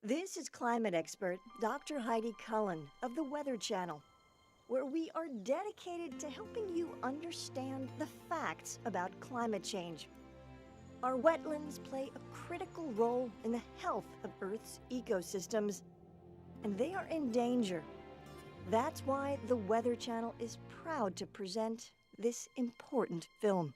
This is climate expert Dr. Heidi Cullen of the Weather Channel, where we are dedicated to helping you understand the facts about climate change. Our wetlands play a critical role in the health of Earth's ecosystems, and they are in danger. That's why the Weather Channel is proud to present this important film.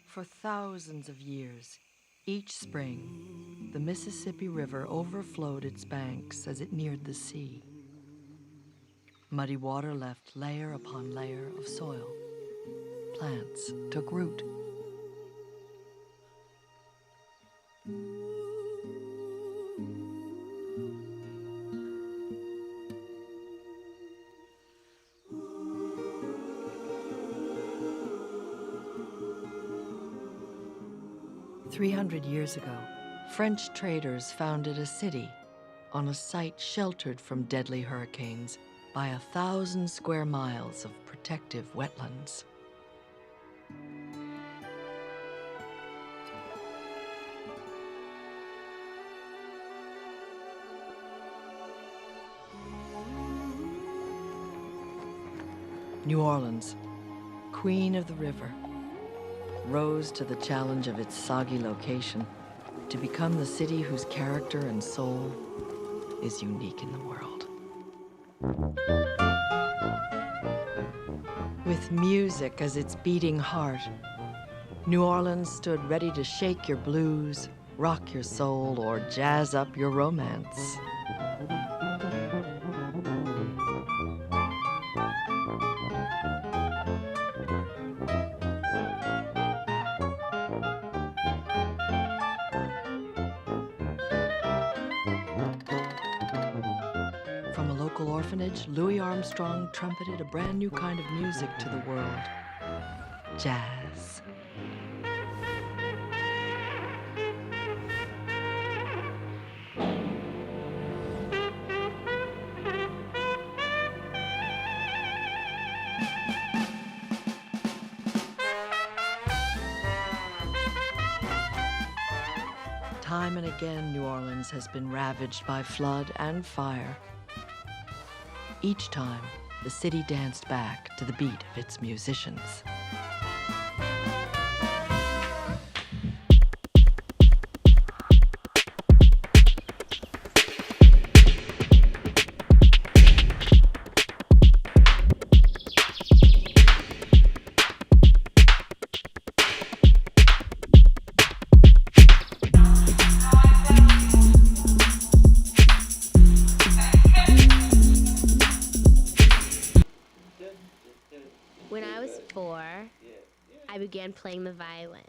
For thousands of years, each spring, the Mississippi River overflowed its banks as it neared the sea. Muddy water left layer upon layer of soil. Plants took root. 300 years ago, French traders founded a city on a site sheltered from deadly hurricanes by 1,000 square miles of protective wetlands. New Orleans, queen of the river, rose to the challenge of its soggy location to become the city whose character and soul is unique in the world. With music as its beating heart, New Orleans stood ready to shake your blues, rock your soul, or jazz up your romance. From a local orphanage, Louis Armstrong trumpeted a brand new kind of music to the world: jazz. Time and again, New Orleans has been ravaged by flood and fire. Each time, the city danced back to the beat of its musicians. began playing the violin.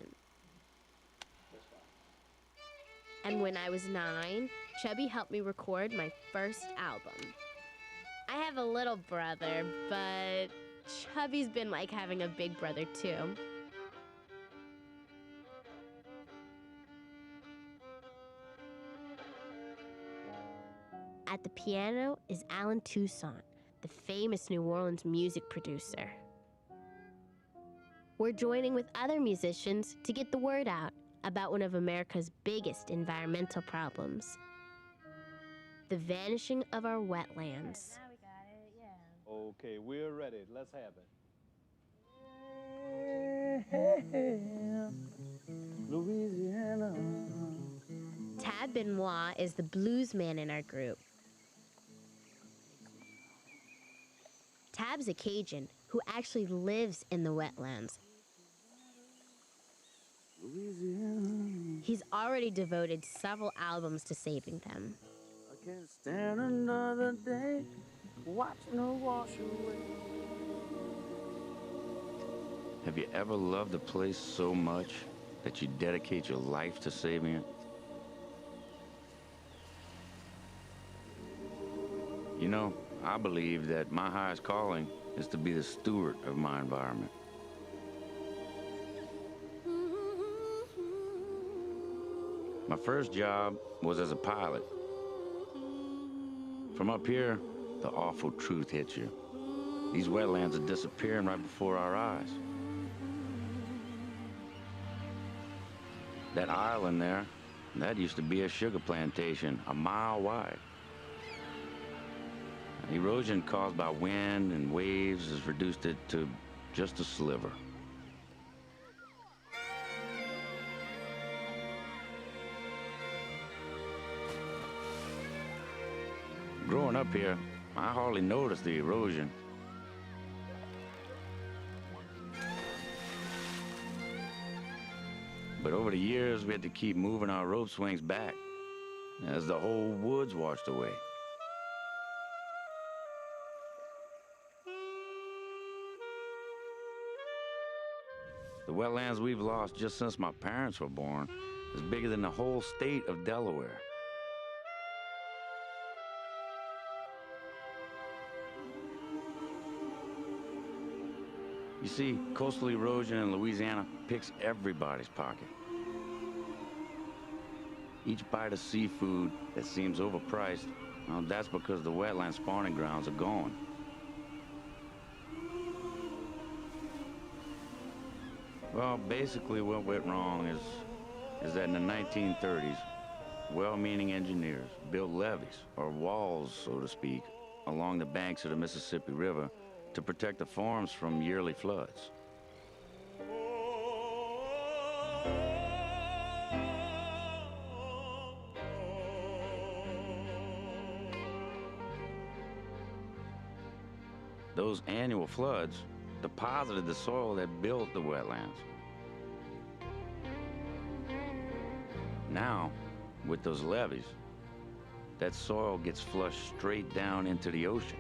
And when I was 9, Chubby helped me record my first album. I have a little brother, but Chubby's been like having a big brother too. At the piano is Alan Toussaint, the famous New Orleans music producer. We're joining with other musicians to get the word out about one of America's biggest environmental problems: the vanishing of our wetlands. Now we got it, yeah. Okay, we're ready. Let's have it. Louisiana. Tab Benoit is the blues man in our group. Tab's a Cajun who actually lives in the wetlands. Louisiana. He's already devoted several albums to saving them. I can't stand another day watching her wash away. Have you ever loved a place so much that you dedicate your life to saving it? You know, I believe that my highest calling is to be the steward of my environment. My first job was as a pilot. From up here, the awful truth hits you. These wetlands are disappearing right before our eyes. That island there, that used to be a sugar plantation a mile wide. Erosion caused by wind and waves has reduced it to just a sliver. Growing up here, I hardly noticed the erosion. But over the years, we had to keep moving our rope swings back as the whole woods washed away. The wetlands we've lost just since my parents were born is bigger than the whole state of Delaware. You see, coastal erosion in Louisiana picks everybody's pocket. Each bite of seafood that seems overpriced, well, that's because the wetland spawning grounds are gone. Well, basically what went wrong is that in the 1930s, well-meaning engineers built levees, or walls, so to speak, along the banks of the Mississippi River to protect the farms from yearly floods. Those annual floods deposited the soil that built the wetlands. Now, with those levees, that soil gets flushed straight down into the ocean.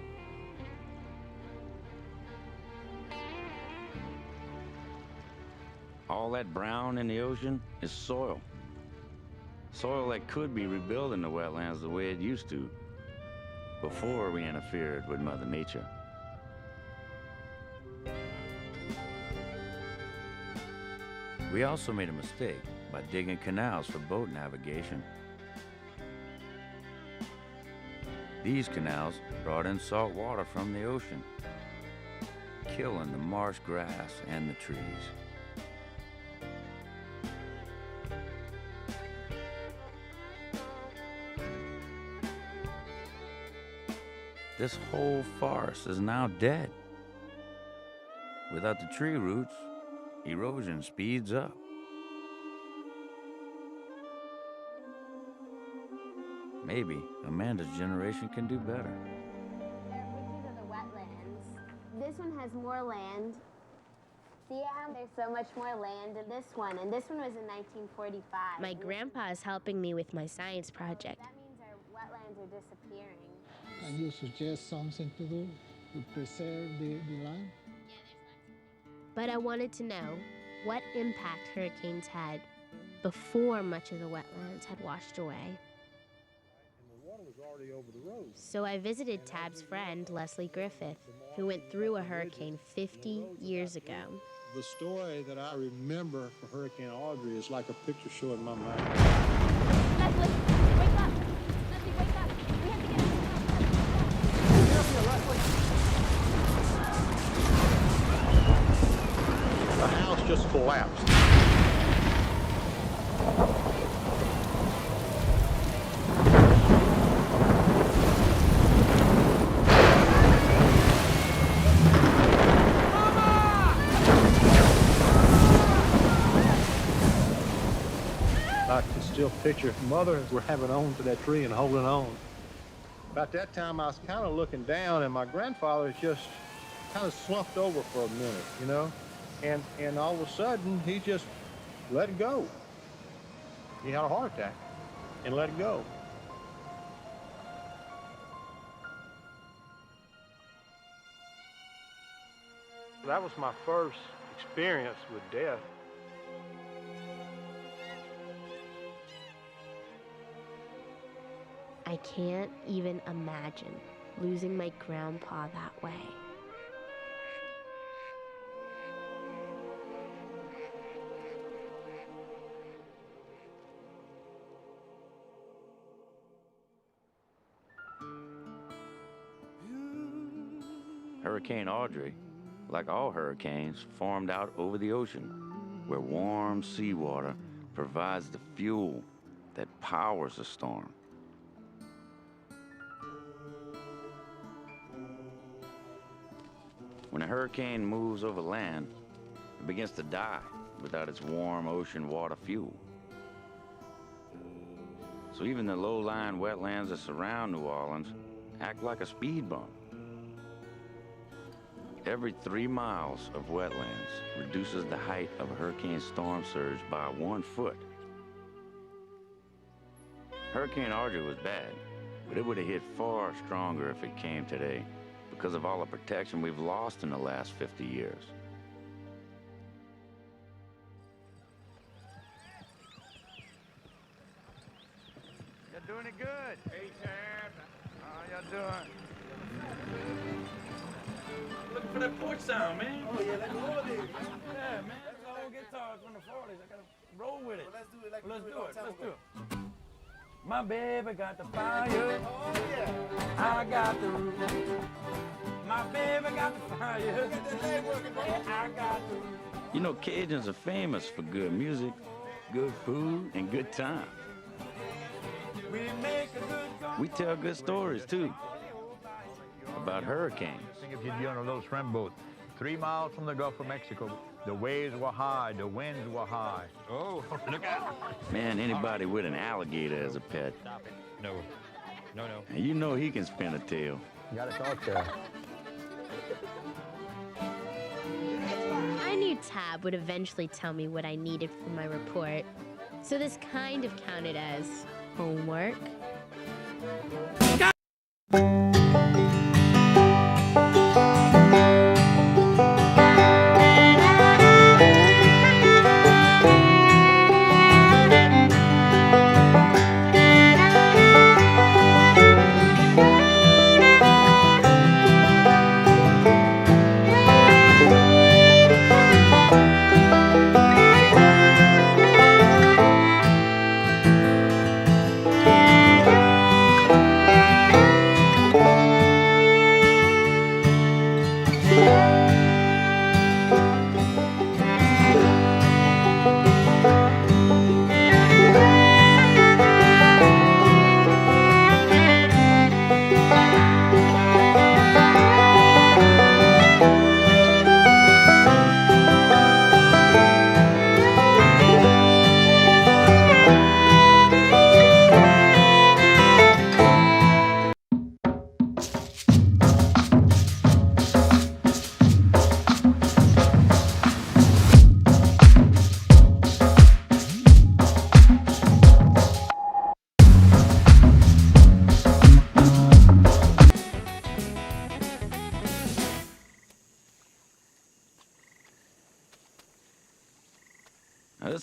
All that brown in the ocean is soil. Soil that could be rebuilt in the wetlands the way it used to before we interfered with Mother Nature. We also made a mistake by digging canals for boat navigation. These canals brought in salt water from the ocean, killing the marsh grass and the trees. This whole farce is now dead. Without the tree roots, erosion speeds up. Maybe Amanda's generation can do better. These are the wetlands. This one has more land. See how there's so much more land in this one, and this one was in 1945. My grandpa is helping me with my science project. That means our wetlands are disappearing. Can you suggest something to do to preserve the land? But I wanted to know, what impact hurricanes had before much of the wetlands had washed away. And the water was already over the road. So I visited Tab's friend, Leslie Griffith, who went through a hurricane 50 years ago. The story that I remember for Hurricane Audrey is like a picture show in my mind. Leslie, wake up! Leslie, wake up! We have to get out. The house just collapsed. I can still picture Mother grabbing on to that tree and holding on. About that time, I was kind of looking down, and my grandfather just kind of slumped over for a minute, you know? And all of a sudden, he just let it go. He had a heart attack and let it go. That was my first experience with death. I can't even imagine losing my grandpa that way. Hurricane Audrey, like all hurricanes, formed out over the ocean, where warm seawater provides the fuel that powers a storm. When a hurricane moves over land, it begins to die without its warm ocean water fuel. So even the low-lying wetlands that surround New Orleans act like a speed bump. Every 3 miles of wetlands reduces the height of a hurricane storm surge by 1 foot. Hurricane Audrey was bad, but it would have hit far stronger if it came today because of all the protection we've lost in the last 50 years. You're doing it good. Hey, Tab. How y'all doing? Looking for that porch sound, man. Oh, yeah, let's roll it. Yeah, man. That's all guitars from the 40s. I gotta roll with it. Well, let's do it like let's do it. Let's do it. My baby got the fire. Oh, yeah. I got the roof. My baby got the fire. Get that leg working, bro. I got the roof. You know, Cajuns are famous for good music, good food, and good time. We tell good stories, too, about hurricanes. If you'd be on a little shrimp boat, 3 miles from the Gulf of Mexico, the waves were high, the winds were high. Oh, look out. Man, anybody with an alligator as a pet. Stop it. No. No, no. And you know he can spin a tail. You got a thought there. I knew Tab would eventually tell me what I needed for my report, so this kind of counted as homework.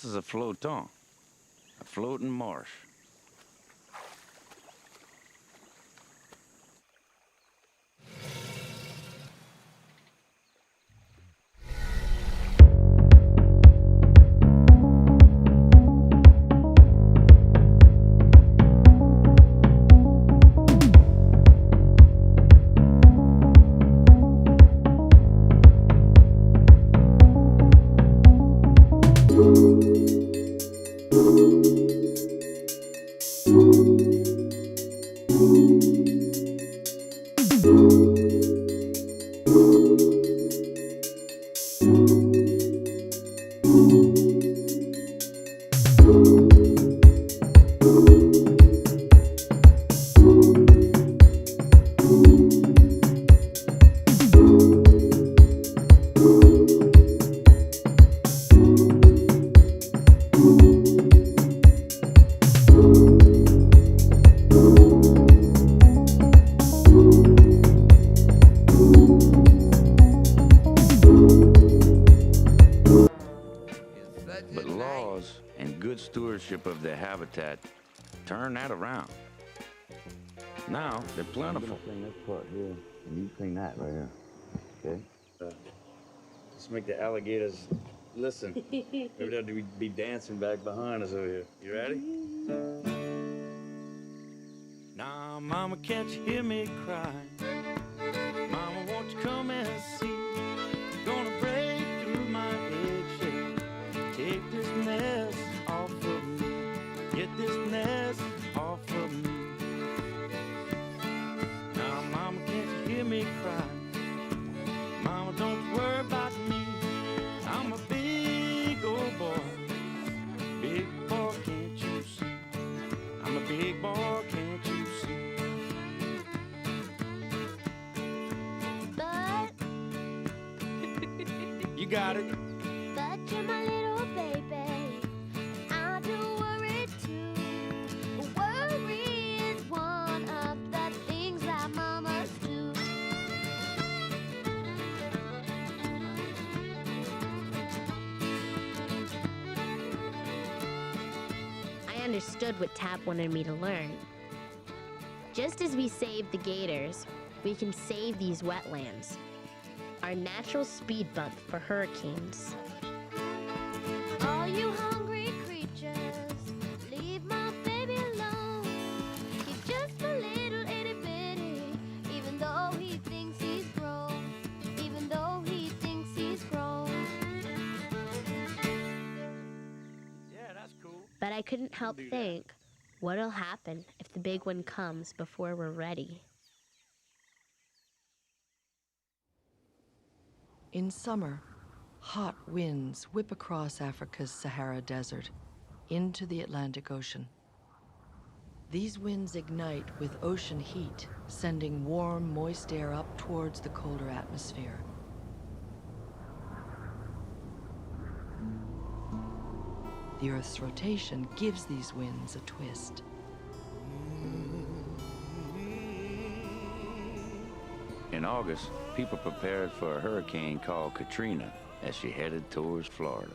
This is a floton, a floating marsh. But laws and good stewardship of their habitat turn that around. Now they're plentiful. Clean this part here, and you clean that right here. Okay. Let's make the alligators listen. Maybe they'll be dancing back behind us over here. You ready? Now, mama, can't you hear me crying? Mama, won't you come and see? Gonna break through my eggshell. Take this mess off of me. Get this mess off of me. Now, mama, can't you hear me cry? Mama, don't you worry about me. I'm a big old boy. Big boy, can't you see? I'm a big boy, can't you see? But You got it. But you're my little baby. I do worry too. Worry is one of the things that mamas do. I understood what Tap wanted me to learn. Just as we saved the gators, we can save these wetlands. Our natural speed bump for hurricanes. All you hungry creatures, leave my baby alone. He's just a little itty bitty, even though he thinks he's grown. Even though he thinks he's grown. Yeah, that's cool. But I couldn't help think, what'll happen if the big one comes before we're ready? In summer, hot winds whip across Africa's Sahara Desert into the Atlantic Ocean. These winds ignite with ocean heat, sending warm, moist air up towards the colder atmosphere. The Earth's rotation gives these winds a twist. In August, people prepared for a hurricane called Katrina as she headed towards Florida.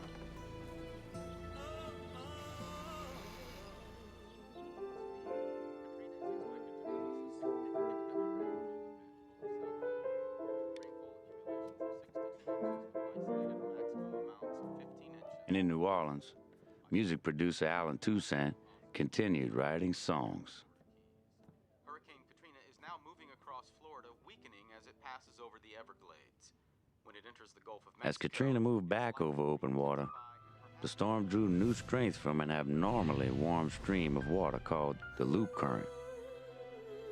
And in New Orleans, music producer Alan Toussaint continued writing songs. Hurricane Katrina is now moving across Florida, weakening as it passes over the Everglades. When it enters the Gulf of Mexico, As Katrina moved back over open water, the storm drew new strength from an abnormally warm stream of water called the loop current.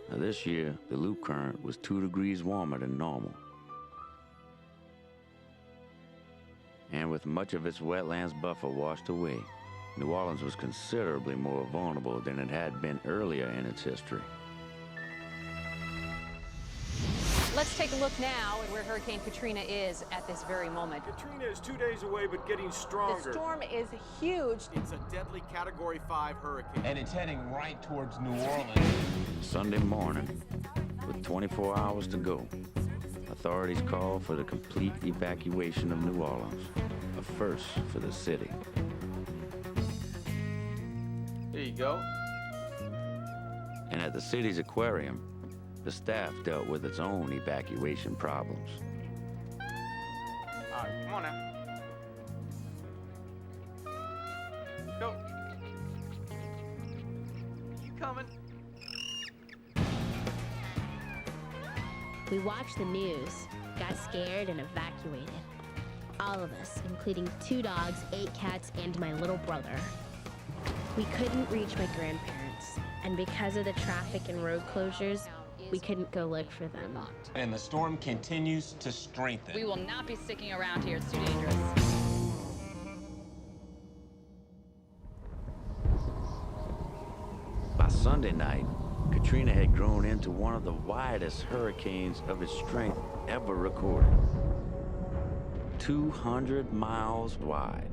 Now this year, the loop current was 2 degrees warmer than normal. And with much of its wetlands buffer washed away, New Orleans was considerably more vulnerable than it had been earlier in its history. Let's take a look now at where Hurricane Katrina is at this very moment. Katrina is 2 days away, but getting stronger. The storm is huge. it's a deadly Category 5 hurricane. And it's heading right towards New Orleans. Sunday morning, with 24 hours to go, authorities called for the complete evacuation of New Orleans, a first for the city. you go. And at the city's aquarium, the staff dealt with its own evacuation problems. All right, come on now. Go. You coming? We watched the news, got scared, and evacuated. All of us, including 2 dogs, 8 cats, and my little brother. We couldn't reach my grandparents, and because of the traffic and road closures, we couldn't go look for them. And the storm continues to strengthen. We will not be sticking around here. It's too dangerous. By Sunday night, Katrina had grown into one of the widest hurricanes of its strength ever recorded. 200 miles wide.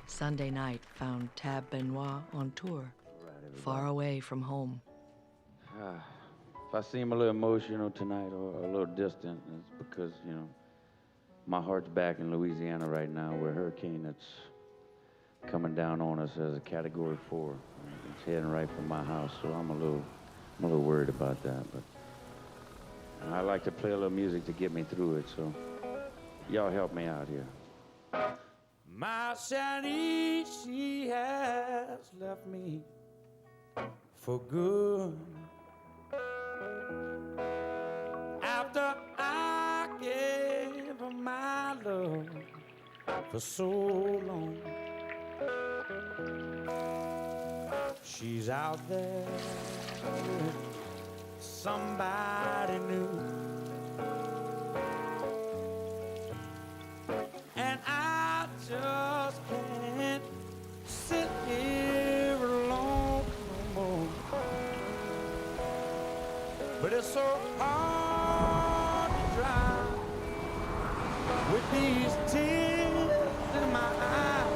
Sunday night found Tab Benoit on tour, far away from home. If I seem a little emotional tonight or a little distant, it's because, you know, my heart's back in Louisiana right now, where a hurricane that's coming down on us as a Category 4. It's heading right for my house, so I'm a little worried about that. But I like to play a little music to get me through it, so y'all help me out here. My Sally, she has left me for good. After I gave her my love for so long, she's out there with somebody new. And I just can't sit here alone no more. But it's so hard to drive with these tears in my eyes,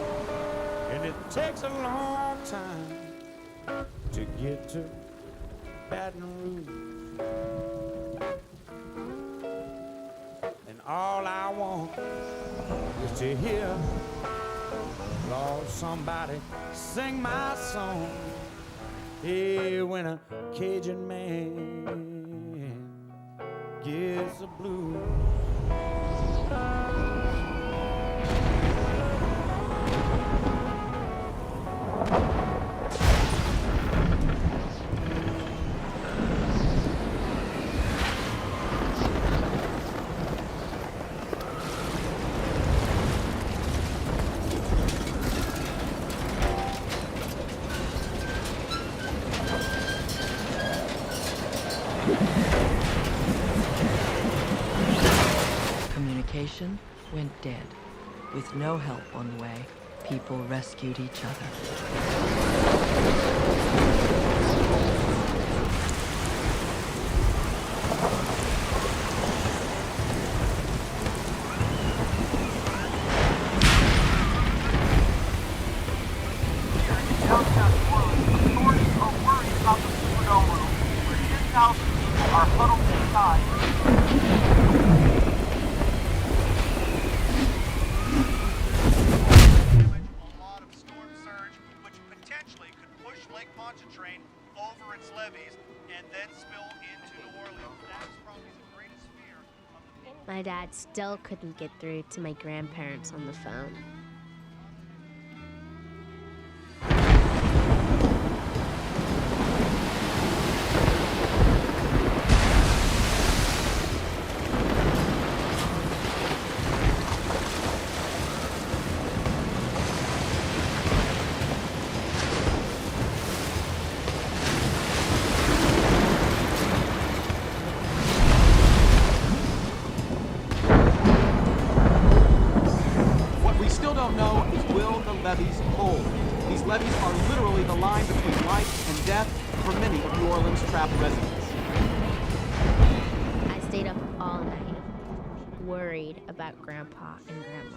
and it takes a long time to get to Baton Rouge. And all I want is to hear, Lord, somebody sing my song. Hey, when a Cajun man gets the blues. Communication went dead. With no help on the way, people rescued each other. Downtown New Orleans, authorities are worried about the Superdome room, where 10,000 people are huddled inside. A lot of storm surge, which potentially could push Lake Pontchartrain over its levees and then spill into New Orleans. That's probably the greatest fear of the people. My dad still couldn't get through to my grandparents on the phone. What we still don't know is, will the levees hold? These levees are literally the line between life and death for many of New Orleans' trapped residents. I stayed up all night, worried about Grandpa and Grandma.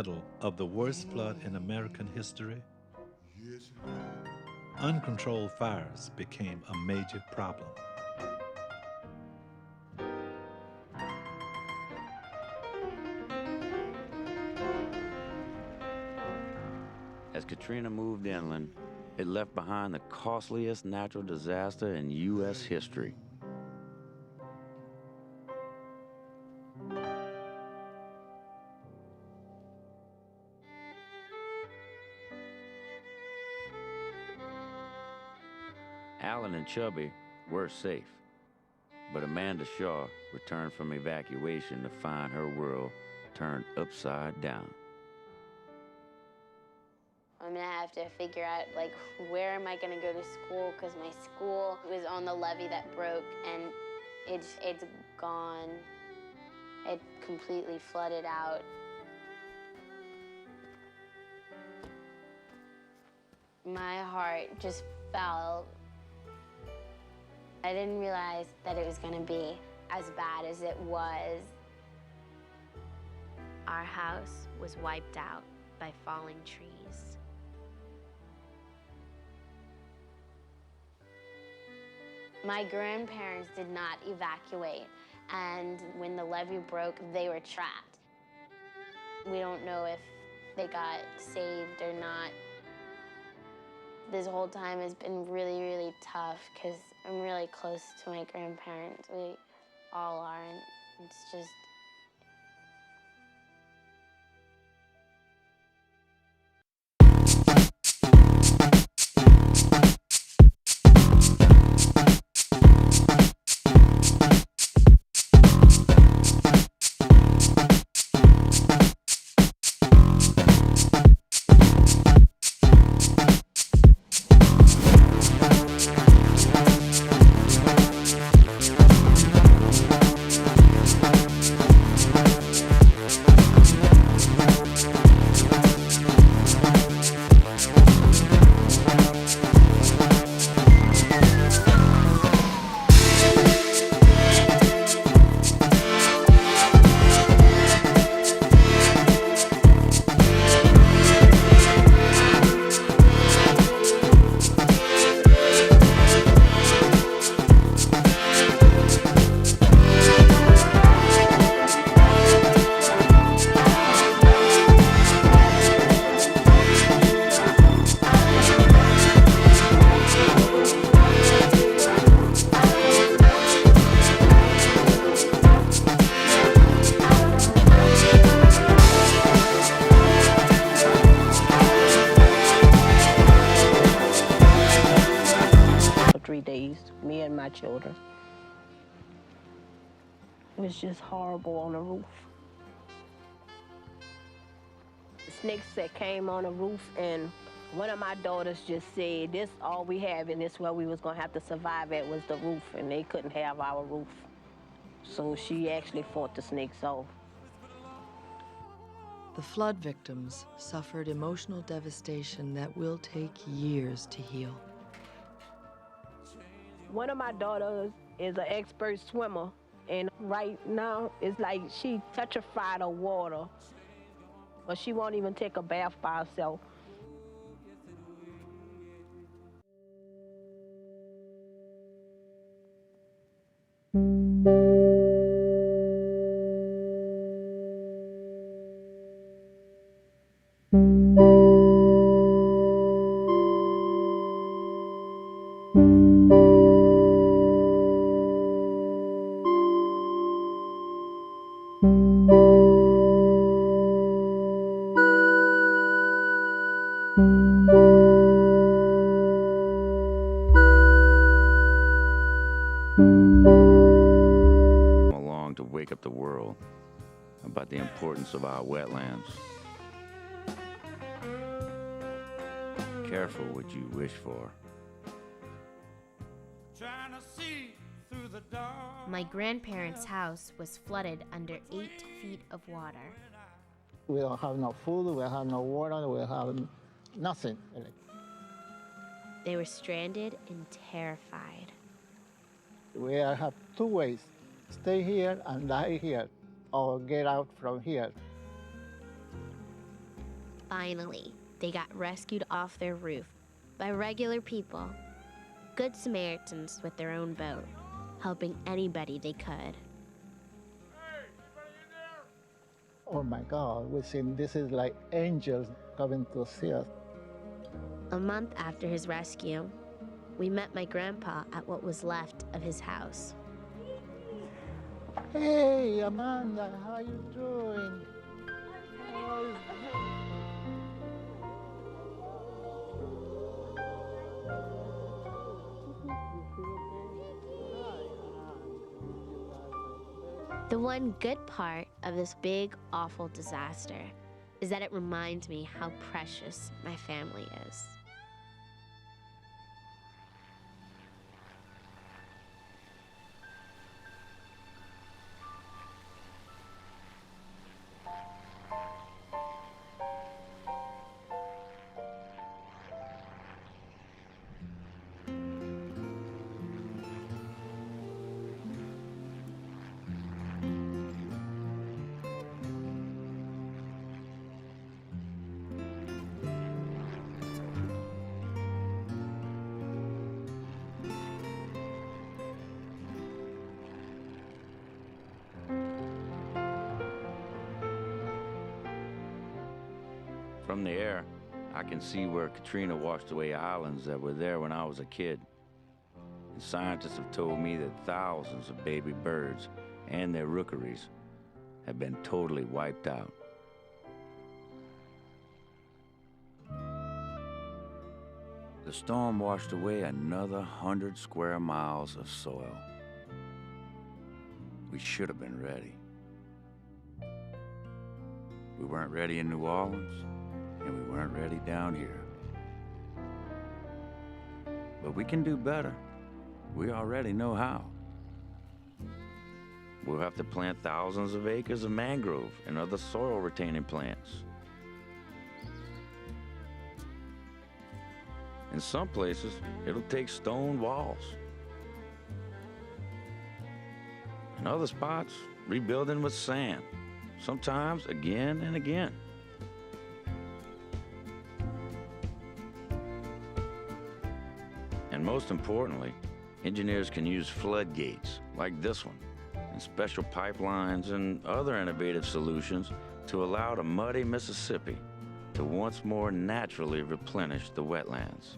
middle of the worst flood in American history, uncontrolled fires became a major problem. As Katrina moved inland, it left behind the costliest natural disaster in U.S. history. Alan and Chubby were safe, but Amanda Shaw returned from evacuation to find her world turned upside down. I'm gonna have to figure out, like, where am I gonna go to school? Because my school was on the levee that broke, and it's gone. It completely flooded out. My heart just fell. I didn't realize that it was gonna be as bad as it was. Our house was wiped out by falling trees. My grandparents did not evacuate, and when the levee broke, they were trapped. We don't know if they got saved or not. This whole time has been really, really tough because I'm really close to my grandparents. We all are, and it's just... Me and my children. It was just horrible on the roof. The snakes that came on the roof, and one of my daughters just said, this all we have and this where we was gonna have to survive at was the roof, and they couldn't have our roof. So she actually fought the snakes off. The flood victims suffered emotional devastation that will take years to heal. One of my daughters is an expert swimmer, and right now it's like she petrified of water, but she won't even take a bath by herself. Along to wake up the world about the importance of our wetlands. Careful what you wish for. My grandparents' house was flooded under 8 feet of water. We don't have no food, we have no water, we have nothing. They were stranded and terrified. We have two ways, stay here and die here, or get out from here. Finally, they got rescued off their roof by regular people, good Samaritans with their own boat, helping anybody they could. Oh my God, we think this is like angels coming to see us. A month after his rescue, we met my grandpa at what was left of his house. Hey, Amanda, how you doing? How is The one good part of this big, awful disaster is that it reminds me how precious my family is. From the air, I can see where Katrina washed away islands that were there when I was a kid. And scientists have told me that thousands of baby birds and their rookeries have been totally wiped out. The storm washed away another 100 square miles of soil. We should have been ready. We weren't ready in New Orleans, and we weren't ready down here. But we can do better. We already know how. We'll have to plant thousands of acres of mangrove and other soil-retaining plants. In some places, it'll take stone walls. In other spots, rebuilding with sand, sometimes again and again. And most importantly, engineers can use floodgates like this one and special pipelines and other innovative solutions to allow the muddy Mississippi to once more naturally replenish the wetlands.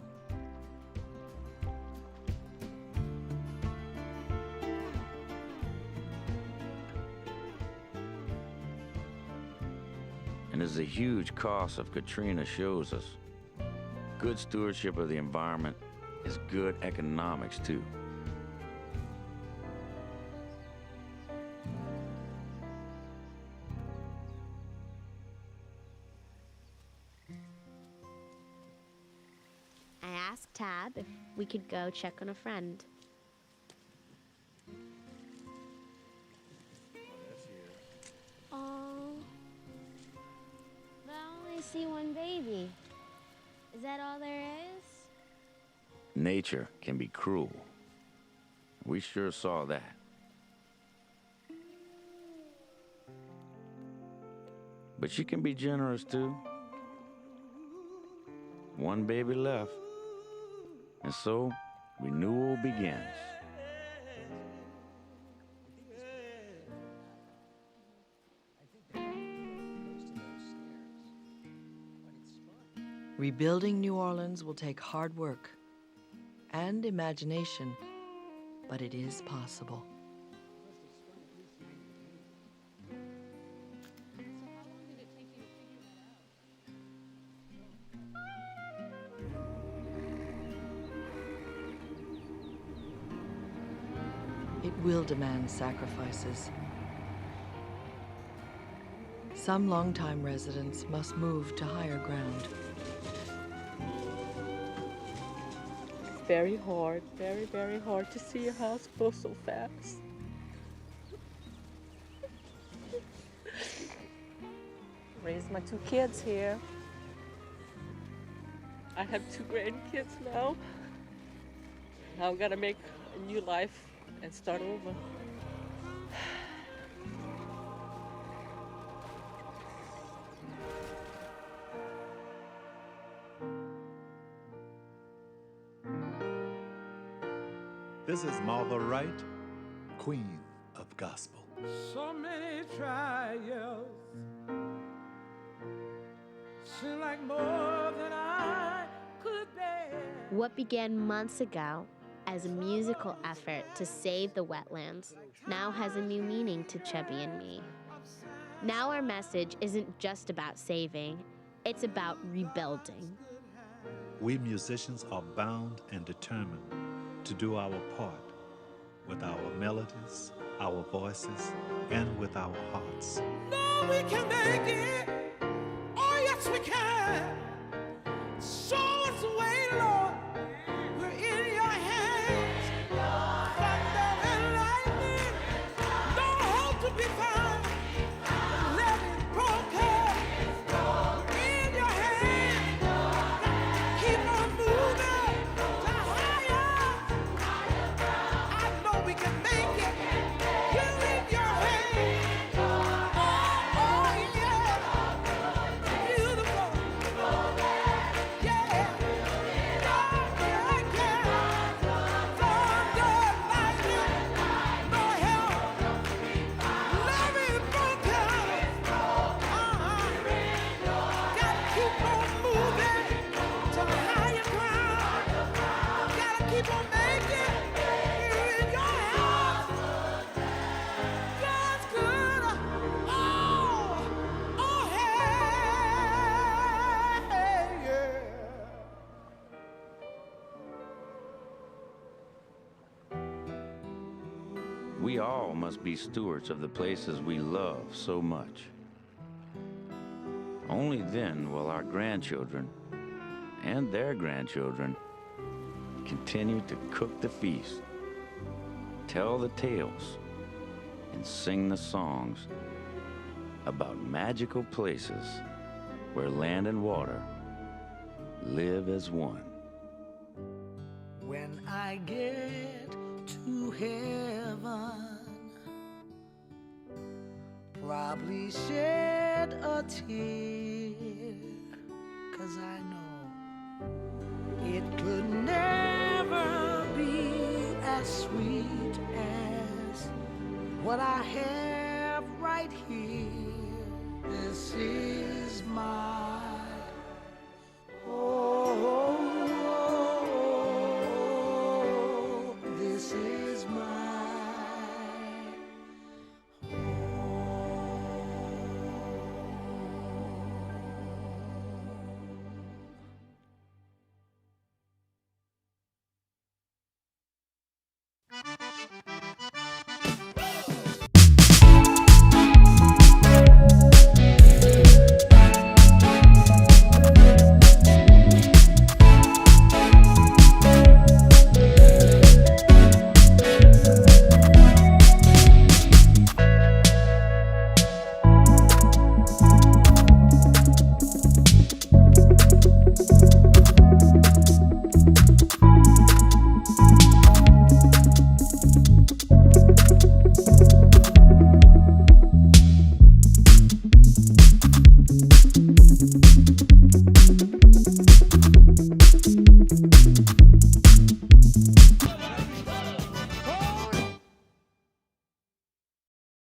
And as the huge cost of Katrina shows us, good stewardship of the environment is good economics too. I asked Tab if we could go check on a friend. Oh, but I only see one baby. Is that all there is? Nature can be cruel. We sure saw that. But she can be generous too. One baby left, and so renewal begins. Rebuilding New Orleans will take hard work and imagination, but it is possible. It will demand sacrifices. Some longtime residents must move to higher ground. Very hard, very, very hard to see your house go so fast. Raised my 2 kids here. I have 2 grandkids now. Now I've got to make a new life and start over. This is Martha Wright, Queen of Gospel. So many trials, seem like more than I could bear. What began months ago as a musical effort to save the wetlands now has a new meaning to Chubby and me. Now our message isn't just about saving, it's about rebuilding. We musicians are bound and determined to do our part with our melodies, our voices, and with our hearts. No, we can make it. Oh, yes, we can. Show us the way, Lord. We're in your hands. Thunder and lightning, no hope to be found. Let it broken. We're in your hands. Keep on moving to higher. I know we can make it. We're in your hands. Oh, yeah. Beautiful. Yeah. We all must be stewards of the places we love so much. Only then will our grandchildren and their grandchildren continue to cook the feast, tell the tales, and sing the songs about magical places where land and water live as one. When I get to heaven, probably shed a tear, 'cause I know it could never be as sweet as what I have right here. This is my